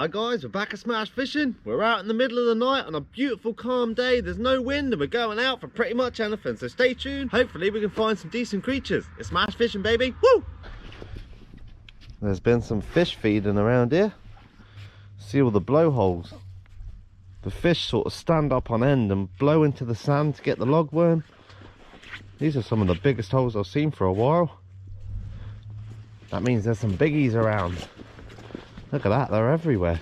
Hi guys, we're back at Smash Fishing. We're out in the middle of the night on a beautiful calm day. There's no wind and we're going out for pretty much anything, so stay tuned. Hopefully we can find some decent creatures. It's Smash Fishing, baby. Woo! There's been some fish feeding around here. See all the blowholes. The fish sort of stand up on end and blow into the sand to get the logworm. These are some of the biggest holes I've seen for a while. That means there's some biggies around. Look at that, they're everywhere.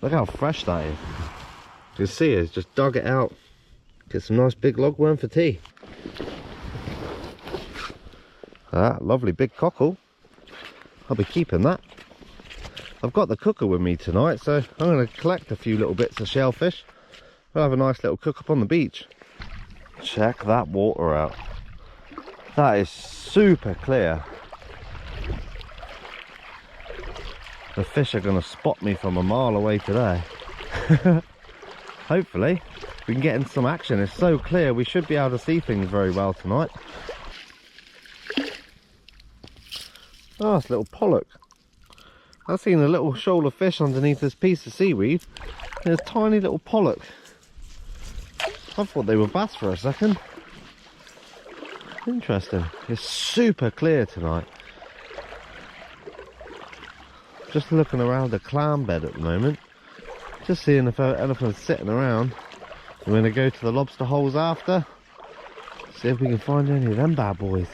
Look how fresh that is. You can see it's just dug it out. Get some nice big logworm for tea. That lovely big cockle. I'll be keeping that. I've got the cooker with me tonight, so I'm going to collect a few little bits of shellfish. We'll have a nice little cook up on the beach. Check that water out. That is super clear. The fish are going to spot me from a mile away today. Hopefully we can get in some action. It's so clear we should be able to see things very well tonight. Oh, it's a little pollock. I've seen a little shoal of fish underneath this piece of seaweed. There's a tiny little pollock. I thought they were bass for a second. Interesting. It's super clear tonight. Just looking around the clam bed at the moment, just seeing if anything's sitting around. I'm going to go to the lobster holes after, see if we can find any of them bad boys.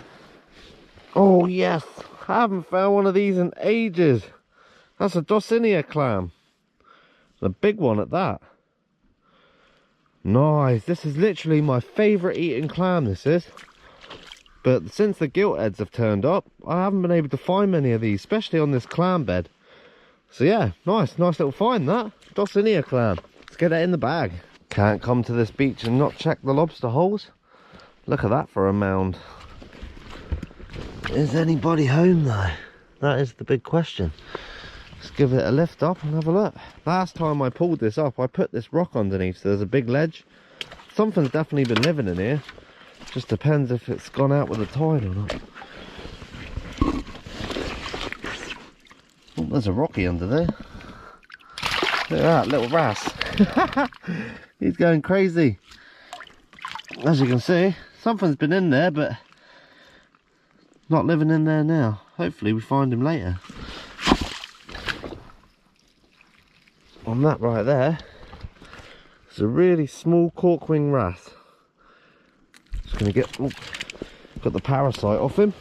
Oh yes, I haven't found one of these in ages. That's a Dosinia clam, a big one at that. Nice, this is literally my favourite eating clam, this is. But since the gilt heads have turned up, I haven't been able to find many of these, especially on this clam bed. So yeah, nice little find that. Dosinia clam. Let's get that in the bag. Can't come to this beach and not check the lobster holes. Look at that for a mound. Is anybody home though? That is the big question. Let's give it a lift up and have a look. Last time I pulled this up, I put this rock underneath, so there's a big ledge. Something's definitely been living in here. Just depends if it's gone out with the tide or not. Oh, there's a rocky under there. Look at that little wrasse. He's going crazy. As you can see, something's been in there, but not living in there now. Hopefully we find him later. On that right there, it's a really small corkwing wrasse. Just going to get got the parasite off him.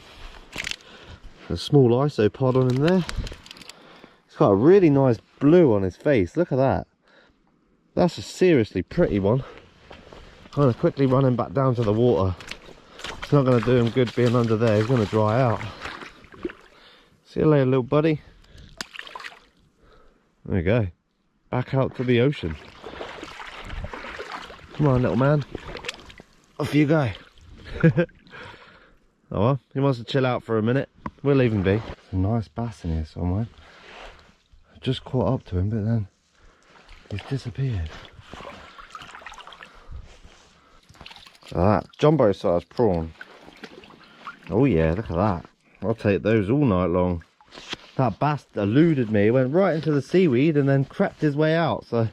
There's a small isopod on him there. He's got a really nice blue on his face. Look at that. That's a seriously pretty one. I'm going to quickly run him back down to the water. It's not going to do him good being under there. He's going to dry out. See you later, little buddy. There we go. Back out to the ocean. Come on, little man. Off you go. Oh well, he wants to chill out for a minute. We'll leave him be. There's a nice bass in here somewhere. I just caught up to him, but then he's disappeared. That jumbo sized prawn. Oh yeah, look at that. I'll take those all night long. That bass eluded me, went right into the seaweed and then crept his way out. So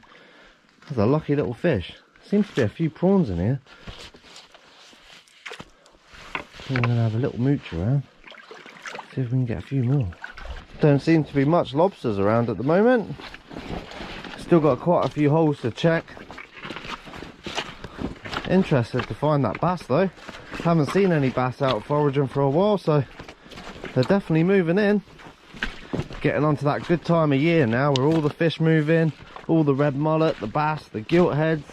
that's a lucky little fish. Seems to be a few prawns in here. I'm going to have a little mooch around, see if we can get a few more. Don't seem to be much lobsters around at the moment. Still got quite a few holes to check. Interested to find that bass though. Haven't seen any bass out foraging for a while, so they're definitely moving in. Getting onto that good time of year now where all the fish move in, all the red mullet, the bass, the gilt heads.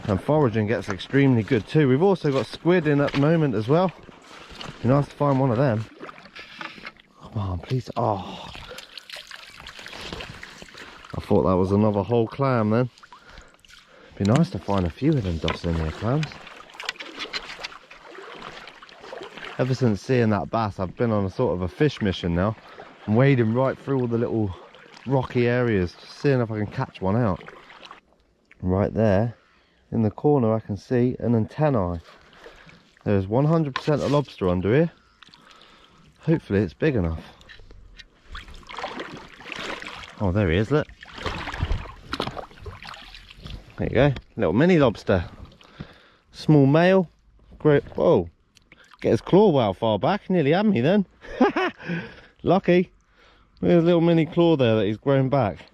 And foraging gets extremely good too. We've also got squid in at the moment as well. Be nice to find one of them. Come on, please. Oh, I thought that was another whole clam then. Be nice to find a few of them Dosinia clams. Ever since seeing that bass, I've been on a sort of a fish mission now. I'm wading right through all the little rocky areas, just seeing if I can catch one out. Right there. In the corner I can see an antennae. There's 100% a lobster under here. Hopefully it's big enough. Oh, there he is, look. There you go, little mini lobster. Small male. Great. Whoa, get his claw well far back, nearly had me then. Lucky. There's a little mini claw there that he's grown back.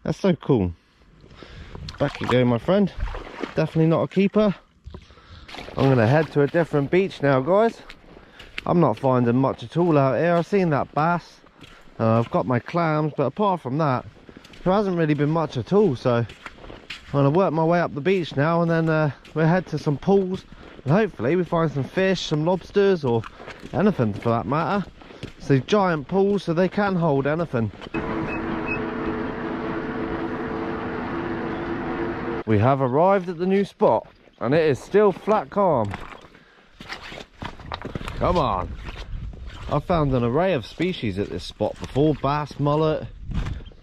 That's so cool. Back you go, my friend. Definitely not a keeper. I'm going to head to a different beach now, guys. I'm not finding much at all out here. I've seen that bass. I've got my clams, but apart from that, there hasn't really been much at all. So I'm going to work my way up the beach now, and then we'll head to some pools, and hopefully we find some fish, some lobsters, or anything for that matter. It's these giant pools, so they can hold anything. We have arrived at the new spot, and it is still flat calm. Come on. I've found an array of species at this spot before. Bass, mullet,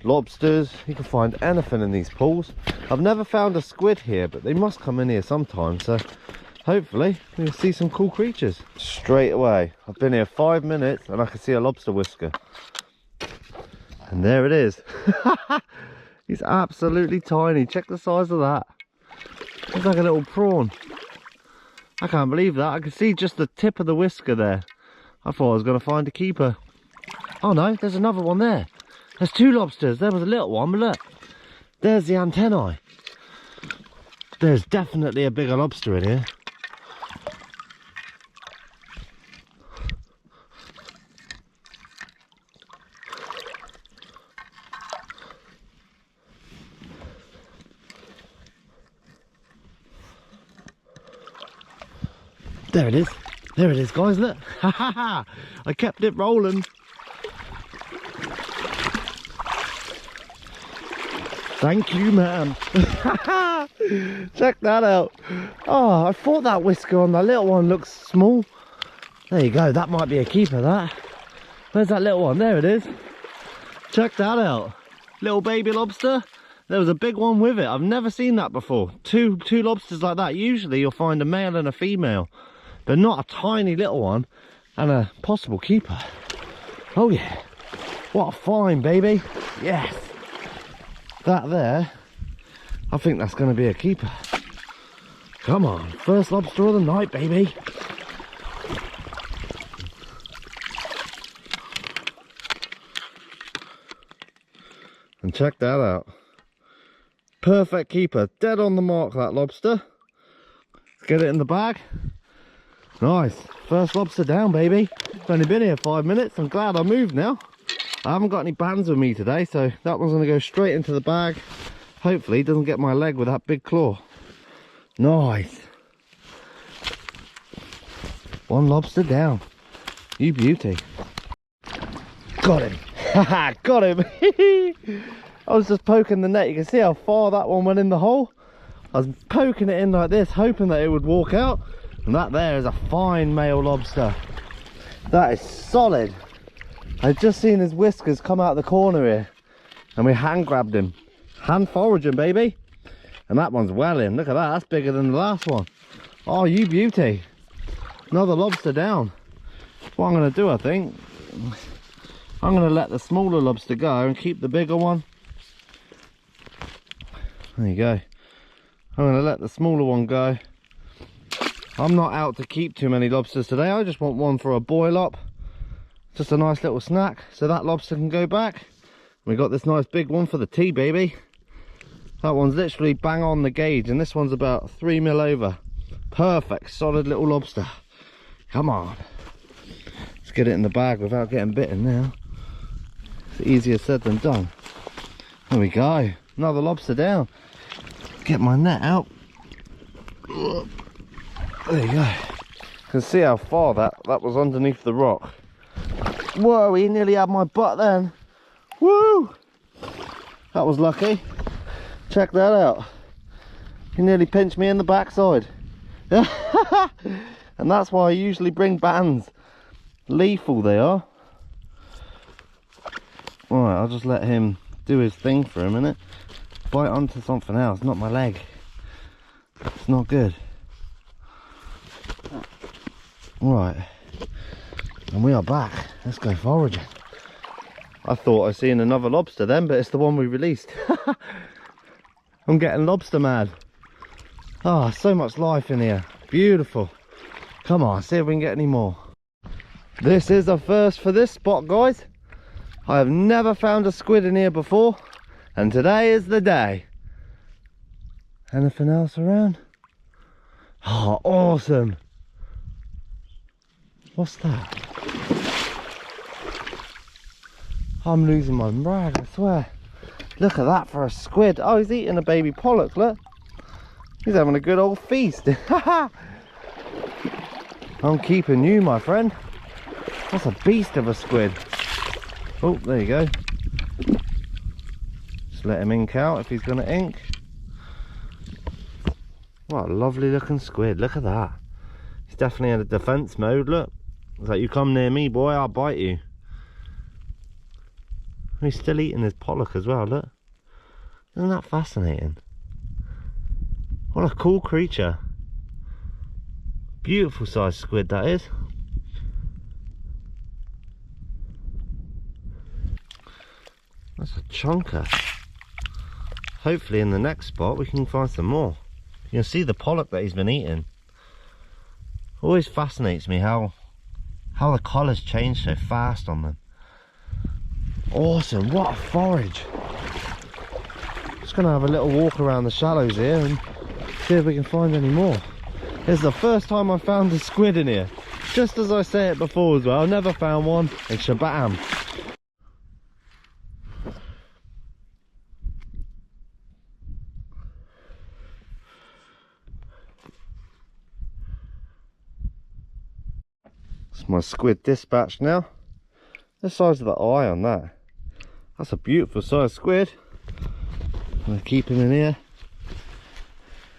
lobsters. You can find anything in these pools. I've never found a squid here, but they must come in here sometime, so hopefully we'll see some cool creatures. Straight away, I've been here 5 minutes and I can see a lobster whisker. And there it is. He's absolutely tiny. Check the size of that. It's like a little prawn. I can't believe that. I can see just the tip of the whisker there. I thought I was going to find a keeper. Oh no, there's another one there. There's 2 lobsters. There was a little one, but look. There's the antennae. There's definitely a bigger lobster in here. There it is. There it is, guys, look. Ha ha ha. I kept it rolling. Thank you, man. Check that out. Oh, I thought that whisker on that little one looks small. There you go. That might be a keeper, that. Where's that little one? There it is. Check that out. Little baby lobster. There was a big one with it. I've never seen that before. Two lobsters like that. Usually you'll find a male and a female, but not a tiny little one and a possible keeper. Oh yeah, what a find, baby. Yes, that there, I think that's going to be a keeper. Come on, first lobster of the night, baby. And check that out. Perfect keeper, dead on the mark, that lobster. Let's get it in the bag. Nice, first lobster down, baby. It's only been here 5 minutes. I'm glad I moved now. I haven't got any bands with me today, so that one's gonna go straight into the bag. Hopefully it doesn't get my leg with that big claw. Nice. One lobster down. You beauty. Got him. Haha, got him. I was just poking the net. You can see how far that one went in the hole. I was poking it in like this, hoping that it would walk out. And that there is a fine male lobster. That is solid. I've just seen his whiskers come out the corner here, and we hand grabbed him. Hand foraging, baby. And that one's well in. Look at that. That's bigger than the last one. Oh, you beauty. Another lobster down. What I'm going to do, I think, I'm going to let the smaller lobster go and keep the bigger one. There you go. I'm going to let the smaller one go. I'm not out to keep too many lobsters today. I just want one for a boil up. Just a nice little snack so that lobster can go back. We got this nice big one for the tea, baby. That one's literally bang on the gauge, and this one's about 3 mil over. Perfect, solid little lobster. Come on. Let's get it in the bag without getting bitten now. It's easier said than done. There we go. Another lobster down. Get my net out. There you go. You can see how far that was underneath the rock. Whoa, he nearly had my butt then. Woo! That was lucky. Check that out. He nearly pinched me in the backside. And that's why I usually bring bands. Lethal they are. Alright, I'll just let him do his thing for a minute. Bite onto something else, not my leg. It's not good. Alright, and we are back. Let's go foraging. I thought I seen another lobster then, but it's the one we released. I'm getting lobster mad. Ah, oh, so much life in here. Beautiful. Come on, see if we can get any more. This is a first for this spot, guys. I have never found a squid in here before, and today is the day. Anything else around? Oh, awesome. What's that? I'm losing my rag, I swear. Look at that for a squid. Oh, he's eating a baby pollock, look. He's having a good old feast. I'm keeping you, my friend. That's a beast of a squid. Oh, there you go. Just let him ink out if he's going to ink. What a lovely looking squid. Look at that. He's definitely in a defense mode, look. It's like, you come near me, boy, I'll bite you. He's still eating his pollock as well, look. Isn't that fascinating? What a cool creature. Beautiful sized squid that is. That's a chunker. Hopefully in the next spot we can find some more. You can see the pollock that he's been eating. Always fascinates me how the colours change so fast on them. Awesome, what a forage. Just gonna have a little walk around the shallows here and see if we can find any more. This is the first time I found a squid in here. Just as I say it before as well, I never found one, and shabam. It's my squid dispatch now. The size of the eye on that. That's a beautiful sized squid. I'm going to keep him in here.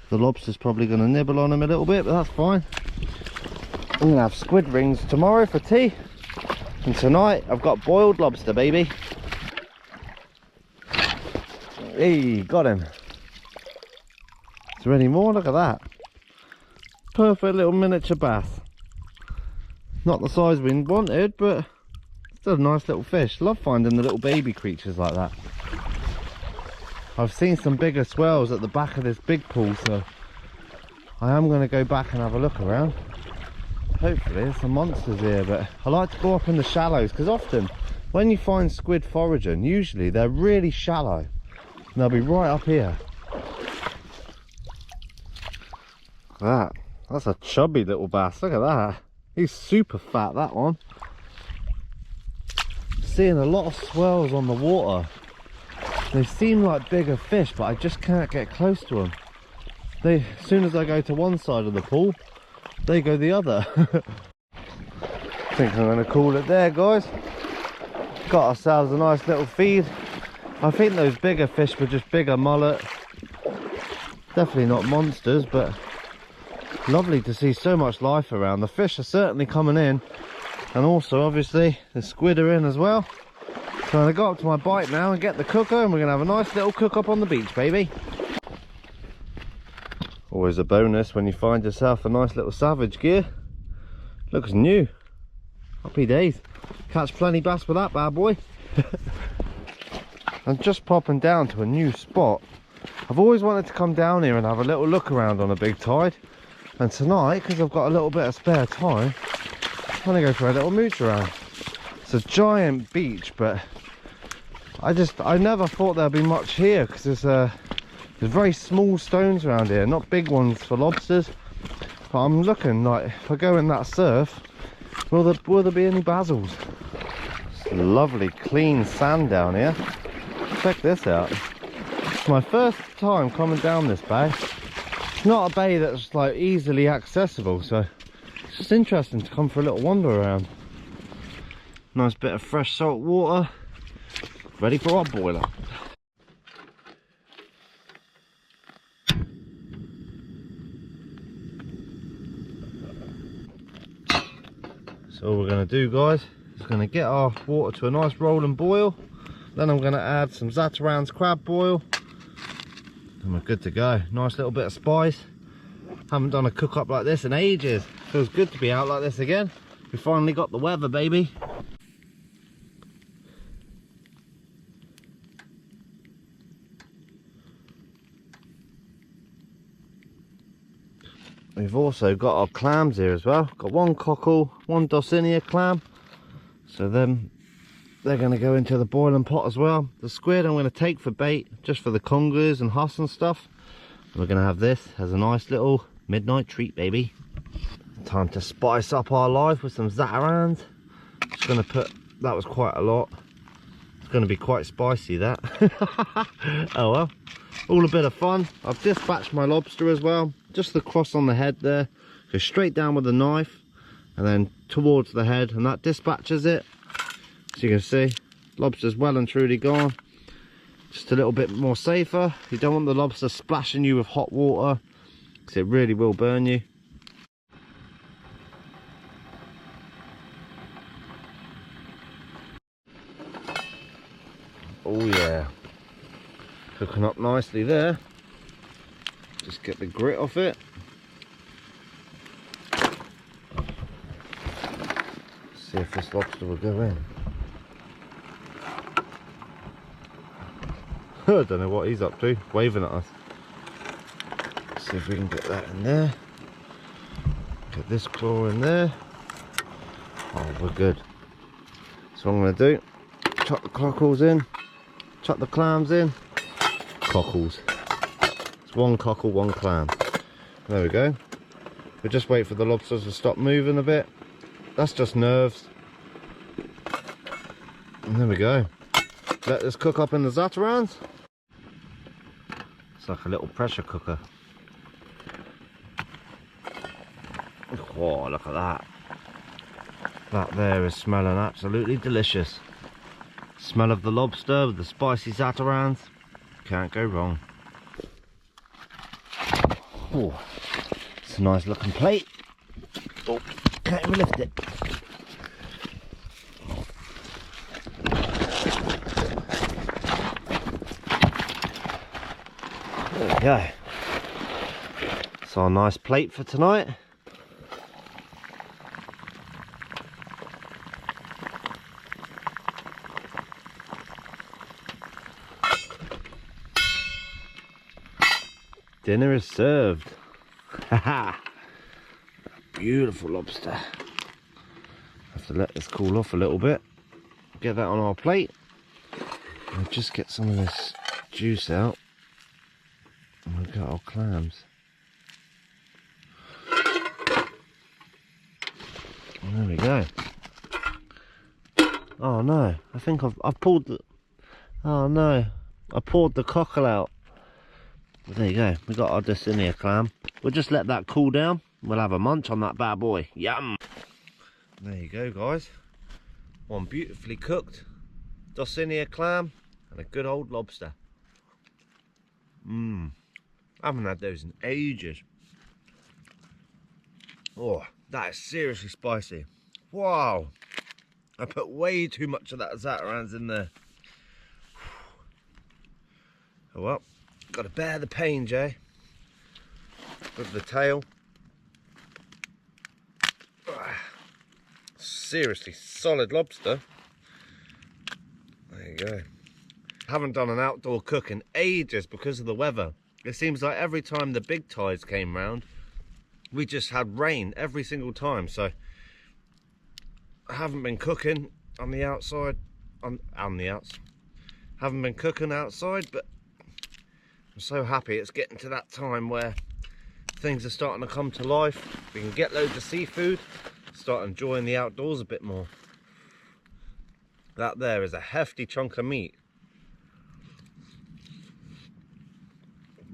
The lobster's probably going to nibble on him a little bit, but that's fine. I'm going to have squid rings tomorrow for tea. And tonight I've got boiled lobster, baby. Hey, got him. Is there any more? Look at that. Perfect little miniature bass. Not the size we wanted, but still a nice little fish. Love finding the little baby creatures like that. I've seen some bigger swells at the back of this big pool, so I am going to go back and have a look around. Hopefully there's some monsters here, but I like to go up in the shallows because often when you find squid foraging, usually they're really shallow and they'll be right up here. Look at that. That's a chubby little bass. Look at that. He's super fat, that one. Seeing a lot of swells on the water. They seem like bigger fish, but I just can't get close to them. As soon as I go to one side of the pool, they go the other. I think I'm going to call it there, guys. Got ourselves a nice little feed. I think those bigger fish were just bigger mullet. Definitely not monsters, but lovely to see so much life around. The fish are certainly coming in, and also obviously the squid are in as well. So I'm going to go up to my bite now and get the cooker, and we're going to have a nice little cook up on the beach, baby. Always a bonus when you find yourself a nice little Savage gear. Looks new. Happy days. Catch plenty bass with that bad boy. I'm just popping down to a new spot. I've always wanted to come down here and have a little look around on a big tide. And tonight, because I've got a little bit of spare time, I'm going to go for a little mooch around. It's a giant beach, but I never thought there'd be much here because there's very small stones around here, not big ones for lobsters. But I'm looking like if I go in that surf, will there be any bassels? It's lovely clean sand down here. Check this out. It's my first time coming down this bay. It's not a bay that's like easily accessible, so it's just interesting to come for a little wander around. Nice bit of fresh salt water, ready for our boiler. So all we're going to do, guys, is going to get our water to a nice rolling boil. Then I'm going to add some Zatarain's crab boil, and we're good to go. Nice little bit of spice. Haven't done a cook up like this in ages. Feels good to be out like this again. We finally got the weather, baby. we've also got our clams here as well. Got one cockle, one Dulcinea clam. So then they're going to go into the boiling pot as well. The squid I'm going to take for bait, just for the congers and huss and stuff. And we're going to have this as a nice little midnight treat, baby. Time to spice up our life with some zatarans. Just going to put, that was quite a lot. It's going to be quite spicy, that. Oh well, all a bit of fun. I've dispatched my lobster as well. Just the cross on the head there. Go straight down with the knife and then towards the head, and that dispatches it. As you can see, lobster's well and truly gone. Just a little bit more safer. You don't want the lobster splashing you with hot water, because it really will burn you. Oh yeah, cooking up nicely there. Just get the grit off it. See if this lobster will go in. I don't know what he's up to, waving at us. Let's see if we can get that in there. Get this claw in there. Oh, we're good. So what I'm going to do, chuck the cockles in, chuck the clams in. Cockles. It's one cockle, one clam. There we go. We'll just wait for the lobsters to stop moving a bit. That's just nerves. And there we go. Let this cook up in the zatarans. It's like a little pressure cooker. Oh, look at that. That there is smelling absolutely delicious. Smell of the lobster with the spicy zatarans. Can't go wrong. Oh, it's a nice looking plate. Oh, can't even lift it. There we go. It's our nice plate for tonight. Dinner is served. Haha. Beautiful lobster. Have to let this cool off a little bit. Get that on our plate. And just get some of this juice out. And we've got our clams. And there we go. Oh no, I think I've pulled the... Oh no, I poured the cockle out. But there you go, we got our Dulcinea clam. We'll just let that cool down. We'll have a munch on that bad boy. Yum! There you go, guys. One beautifully cooked Dulcinea clam and a good old lobster. I haven't had those in ages. Oh, that is seriously spicy. Wow! I put way too much of that zatarans in there. Oh well, got to bear the pain, Jay. With the tail. Seriously solid lobster. There you go. Haven't done an outdoor cook in ages because of the weather. It seems like every time the big tides came round, we just had rain every single time. So I haven't been cooking on the outside, haven't been cooking outside, but I'm so happy it's getting to that time where things are starting to come to life. We can get loads of seafood, start enjoying the outdoors a bit more. That there is a hefty chunk of meat.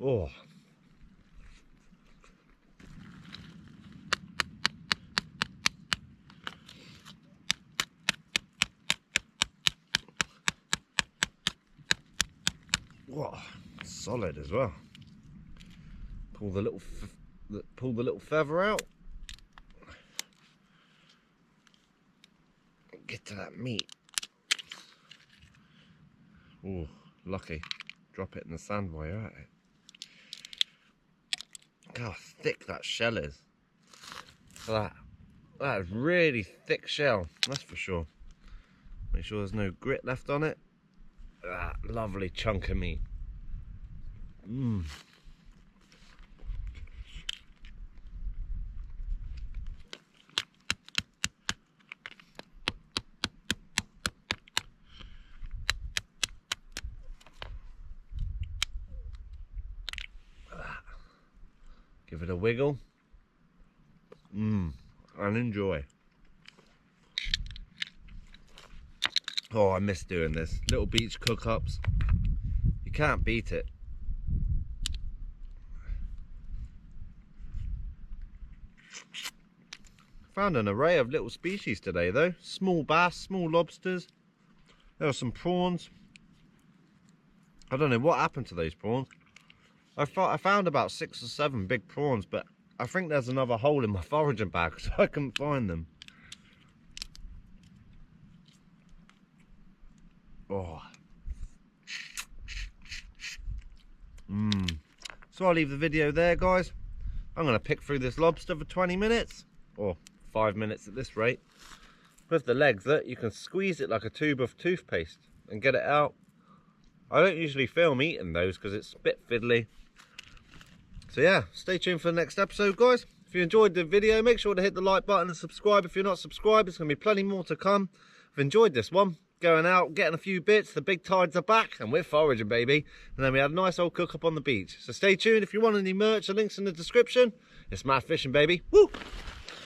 Oh. Whoa, solid as well. Pull the little feather out. Get to that meat. Oh, lucky. Drop it in the sand while you're at it. Look how thick that shell is. That is really thick shell, that's for sure. Make sure there's no grit left on it. That lovely chunk of meat. Give it a wiggle. And enjoy. Oh, I miss doing this. Little beach cook-ups. You can't beat it. Found an array of little species today though. Small bass, small lobsters. There are some prawns. I don't know what happened to those prawns. I found about 6 or 7 big prawns, but I think there's another hole in my foraging bag, so I couldn't find them. Oh. So I'll leave the video there, guys. I'm going to pick through this lobster for 20 minutes, or 5 minutes at this rate. With the legs, that you can squeeze it like a tube of toothpaste and get it out. I don't usually film eating those because it's a bit fiddly. So yeah, stay tuned for the next episode, guys. If you enjoyed the video, make sure to hit the like button and subscribe if you're not subscribed. There's going to be plenty more to come. If you enjoyed this one, going out, getting a few bits, the big tides are back, and we're foraging, baby. And then we had a nice old cook up on the beach. So stay tuned. If you want any merch, the link's in the description. It's Smash Fishing, baby. Woo!